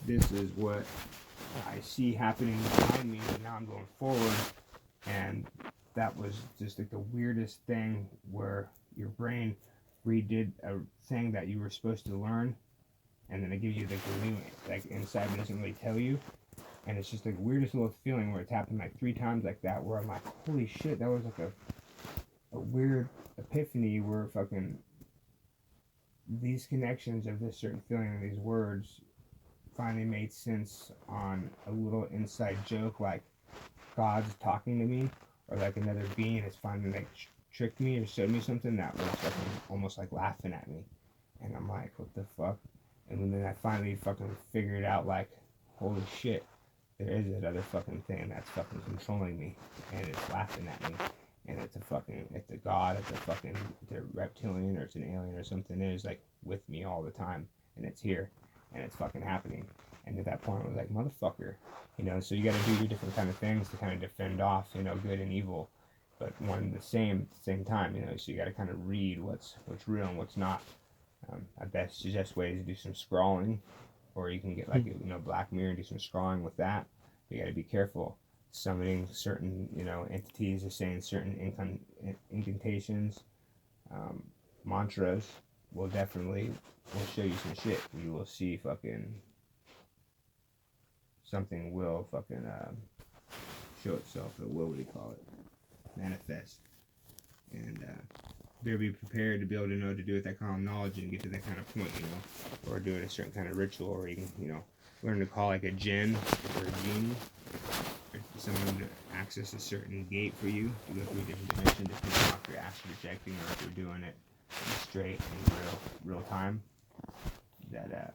this is what I see happening behind me, and now I'm going forward. And that was just like the weirdest thing, where your brain redid a thing that you were supposed to learn, and then it gives you like the new like inside, but doesn't really tell you. And it's just like weirdest little feeling where it's happened like 3 times like that, where I'm like, holy shit, that was like a weird epiphany where fucking these connections of this certain feeling and these words finally made sense on a little inside joke, like God's talking to me, or like another being has finally like tricked me or showed me something that was fucking almost like laughing at me. And I'm like, what the fuck? And then I finally fucking figured out, like, holy shit, there is that other fucking thing that's fucking controlling me, and it's laughing at me. And it's a god, it's a reptilian, or it's an alien or something. It is like with me all the time, and it's here, and it's fucking happening. And at that point, I was like, motherfucker, So you got to do your different kind of things to kind of defend off, good and evil, but one and the same time, So you got to kind of read what's real and what's not. I best suggest ways to do some scrawling, or you can get like Black Mirror and do some scrawling with that. But you got to be careful. Summoning certain entities, or saying certain incantations, mantras will show you some shit. You will see fucking something will fucking show itself. It will, what do you call it? Manifest. And better be prepared to be able to know what to do with that kind of knowledge and get to that kind of point, or do it a certain kind of ritual, or you can, learn to call like a jinn or a genie, or someone to access a certain gate for you to go through a different dimension, depending on if you're astral projecting or if you're doing it straight in real time. That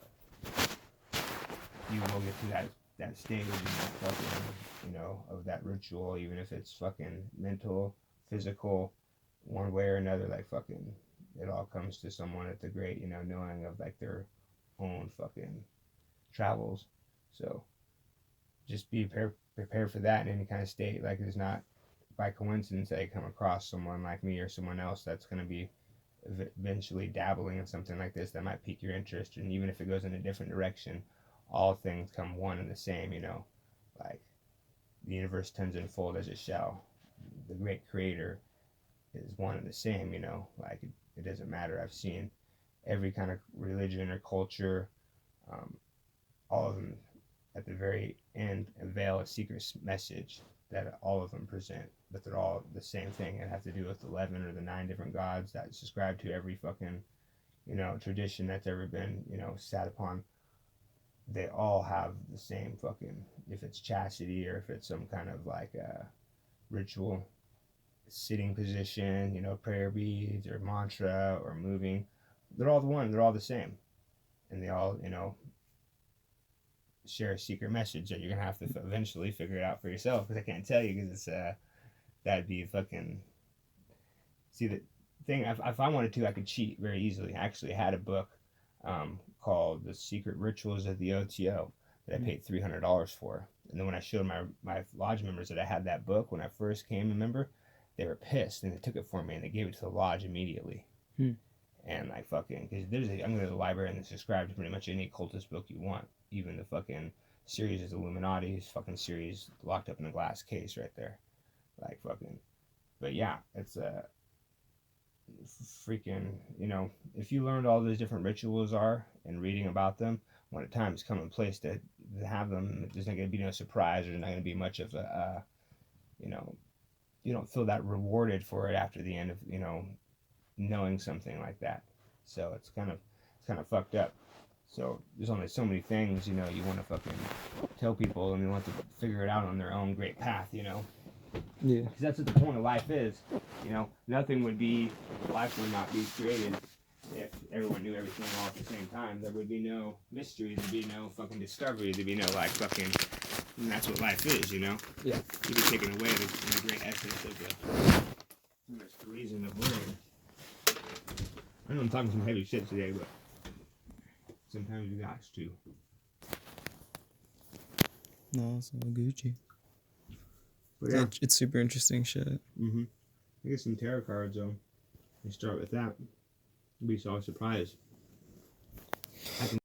you will get to that stage and that fucking, of that ritual, even if it's fucking mental, physical, one way or another. Like fucking, it all comes to someone at the great, knowing of like their own fucking travels. So just be prepared for that in any kind of state. Like, it's not by coincidence that you come across someone like me or someone else that's going to be eventually dabbling in something like this that might pique your interest. And even if it goes in a different direction, all things come one and the same. Like the universe tends to unfold as it shall. The great creator is one and the same. Like it doesn't matter. I've seen every kind of religion or culture, all of them at the very end unveil a secret message that all of them present, but they're all the same thing. It has to do with 11 or the 9 different gods that subscribe to every fucking tradition that's ever been sat upon. They all have the same fucking, if it's chastity or if it's some kind of like ritual, sitting position, prayer beads or mantra or moving, they're all the one, they're all the same, and they all share a secret message that you're gonna have to eventually figure it out for yourself, because I can't tell you, because it's that'd be fucking, see, the thing, if I wanted to, I could cheat very easily. I actually had a book called The Secret Rituals of the OTO that I paid $300 for. And then when I showed my lodge members that I had that book when I first came a member, they were pissed, and they took it for me and they gave it to the lodge immediately. And like fucking, because I can go to the library and subscribe to pretty much any occultist book you want, even the fucking series is Illuminati's fucking series locked up in a glass case right there, like fucking. But yeah, it's a freaking, if you learned all those different rituals are and reading about them, when a time's come in place to have them, there's not going to be no surprise, or there's not going to be much of a, you don't feel that rewarded for it after the end of, knowing something like that. So it's kind of fucked up. So there's only so many things, you want to fucking tell people, and they want to figure it out on their own great path, Yeah. Because that's what the point of life is. Nothing would be, life would not be created if everyone knew everything all at the same time. There would be no mystery, there'd be no fucking discovery, there'd be no like fucking, and that's what life is, Yeah. You'd be taking away the great essence of the reason of living. I know I'm talking some heavy shit today, but sometimes you got to. No, it's all Gucci. But yeah. It's super interesting shit. I get some tarot cards though. You start with that. You'll be so surprised. I can